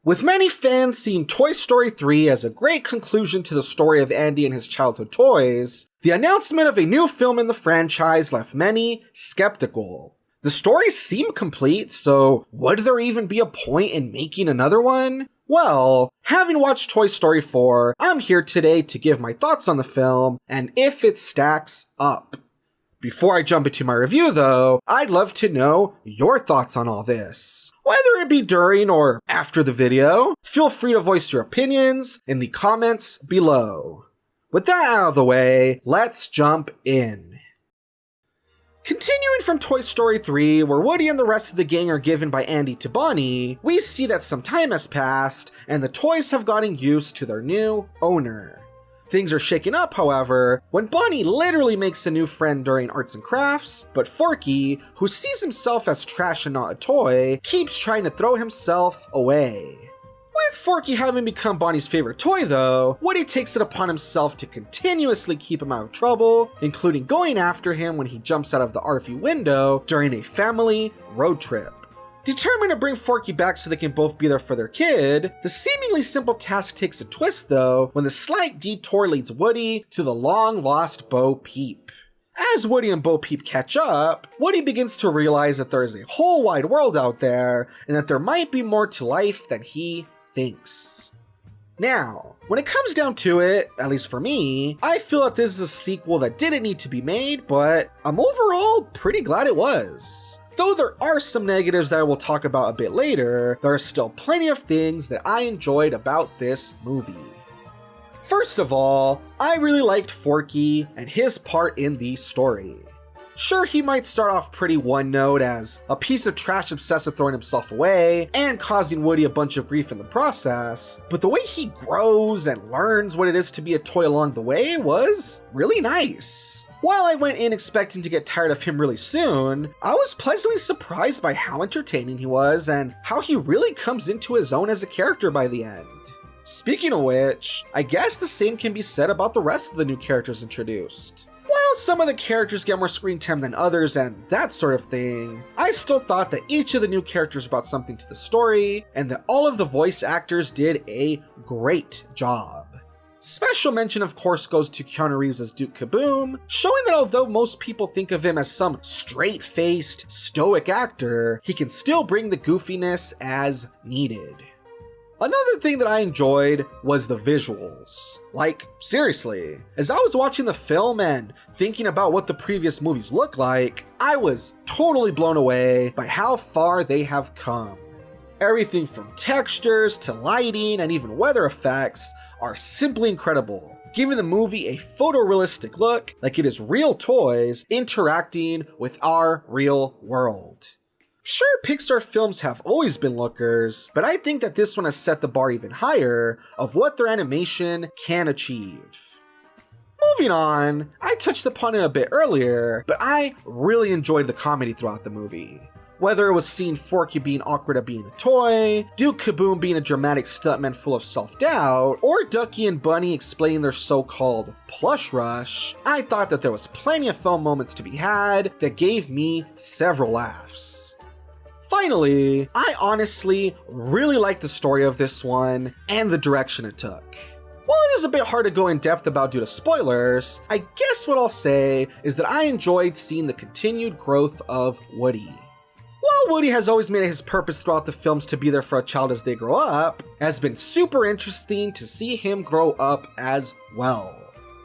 With many fans seeing Toy Story 3 as a great conclusion to the story of Andy and his childhood toys, the announcement of a new film in the franchise left many skeptical. The stories seem complete, so would there even be a point in making another one? Well, having watched Toy Story 4, I'm here today to give my thoughts on the film and if it stacks up. Before I jump into my review though, I'd love to know your thoughts on all this. Whether it be during or after the video, feel free to voice your opinions in the comments below. With that out of the way, let's jump in. Continuing from Toy Story 3, where Woody and the rest of the gang are given by Andy to Bonnie, we see that some time has passed and the toys have gotten used to their new owner. Things are shaken up, however, when Bonnie literally makes a new friend during arts and crafts, but Forky, who sees himself as trash and not a toy, keeps trying to throw himself away. With Forky having become Bonnie's favorite toy though, Woody takes it upon himself to continuously keep him out of trouble, including going after him when he jumps out of the RV window during a family road trip. Determined to bring Forky back so they can both be there for their kid, the seemingly simple task takes a twist though when the slight detour leads Woody to the long-lost Bo Peep. As Woody and Bo Peep catch up, Woody begins to realize that there is a whole wide world out there and that there might be more to life than he thinks. Now, when it comes down to it, at least for me, I feel that this is a sequel that didn't need to be made, but I'm overall pretty glad it was. Though there are some negatives that I will talk about a bit later, there are still plenty of things that I enjoyed about this movie. First of all, I really liked Forky and his part in the story. Sure, he might start off pretty one-note as a piece of trash obsessed with throwing himself away and causing Woody a bunch of grief in the process, but the way he grows and learns what it is to be a toy along the way was really nice. While I went in expecting to get tired of him really soon, I was pleasantly surprised by how entertaining he was and how he really comes into his own as a character by the end. Speaking of which, I guess the same can be said about the rest of the new characters introduced. While some of the characters get more screen time than others and that sort of thing, I still thought that each of the new characters brought something to the story and that all of the voice actors did a great job. Special mention of course goes to Keanu Reeves as Duke Kaboom, showing that although most people think of him as some straight-faced, stoic actor, he can still bring the goofiness as needed. Another thing that I enjoyed was the visuals. Like, seriously, as I was watching the film and thinking about what the previous movies look like, I was totally blown away by how far they have come. Everything from textures to lighting and even weather effects are simply incredible, giving the movie a photorealistic look like it is real toys interacting with our real world. Sure, Pixar films have always been lookers, but I think that this one has set the bar even higher of what their animation can achieve. Moving on, I touched upon it a bit earlier, but I really enjoyed the comedy throughout the movie. Whether it was seeing Forky being awkward at being a toy, Duke Kaboom being a dramatic stuntman full of self-doubt, or Ducky and Bunny explaining their so-called plush rush, I thought that there was plenty of film moments to be had that gave me several laughs. Finally, I honestly really liked the story of this one and the direction it took. While it is a bit hard to go in depth about due to spoilers, I guess what I'll say is that I enjoyed seeing the continued growth of Woody. While Woody has always made it his purpose throughout the films to be there for a child as they grow up, it has been super interesting to see him grow up as well.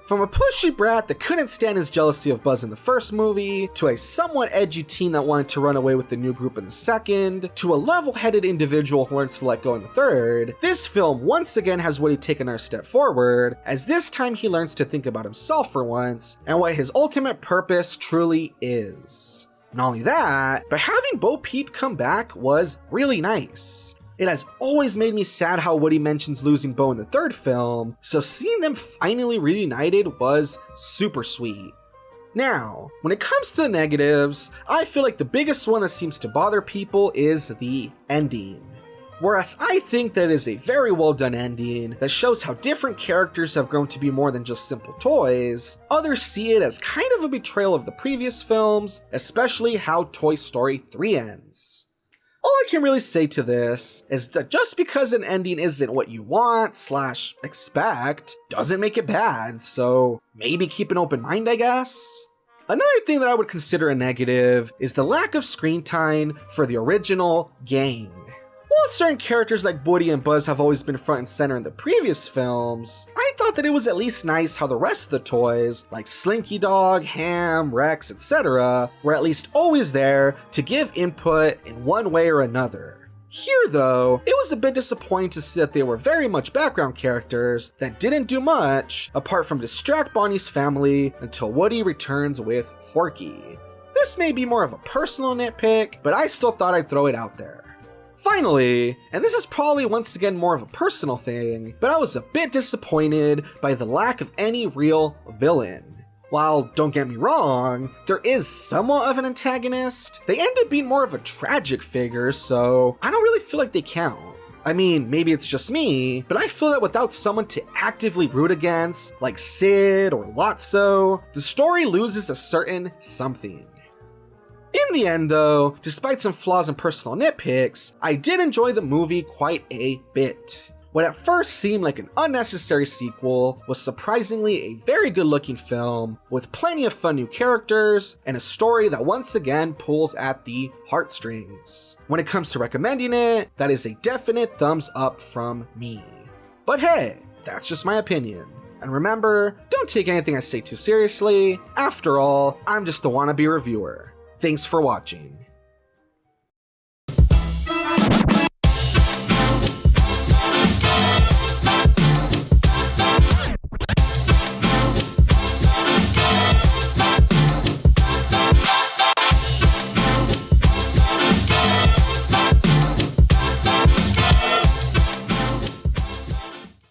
From a pushy brat that couldn't stand his jealousy of Buzz in the first movie, to a somewhat edgy teen that wanted to run away with the new group in the second, to a level-headed individual who learns to let go in the third, this film once again has Woody take another step forward, as this time he learns to think about himself for once, and what his ultimate purpose truly is. Not only that, but having Bo Peep come back was really nice. It has always made me sad how Woody mentions losing Bo in the third film, so seeing them finally reunited was super sweet. Now, when it comes to the negatives, I feel like the biggest one that seems to bother people is the ending. Whereas I think that it is a very well done ending that shows how different characters have grown to be more than just simple toys, others see it as kind of a betrayal of the previous films, especially how Toy Story 3 ends. All I can really say to this is that just because an ending isn't what you want / expect doesn't make it bad, so maybe keep an open mind, I guess? Another thing that I would consider a negative is the lack of screen time for the original gang. While certain characters like Woody and Buzz have always been front and center in the previous films, I thought that it was at least nice how the rest of the toys, like Slinky Dog, Ham, Rex, etc., were at least always there to give input in one way or another. Here though, it was a bit disappointing to see that they were very much background characters that didn't do much apart from distract Bonnie's family until Woody returns with Forky. This may be more of a personal nitpick, but I still thought I'd throw it out there. Finally, and this is probably once again more of a personal thing, but I was a bit disappointed by the lack of any real villain. While, don't get me wrong, there is somewhat of an antagonist, they end up being more of a tragic figure, so I don't really feel like they count. I mean, maybe it's just me, but I feel that without someone to actively root against, like Sid or Lotso, the story loses a certain something. In the end though, despite some flaws and personal nitpicks, I did enjoy the movie quite a bit. What at first seemed like an unnecessary sequel was surprisingly a very good looking film with plenty of fun new characters and a story that once again pulls at the heartstrings. When it comes to recommending it, that is a definite thumbs up from me. But hey, that's just my opinion. And remember, don't take anything I say too seriously. After all, I'm just the wannabe reviewer. Thanks for watching.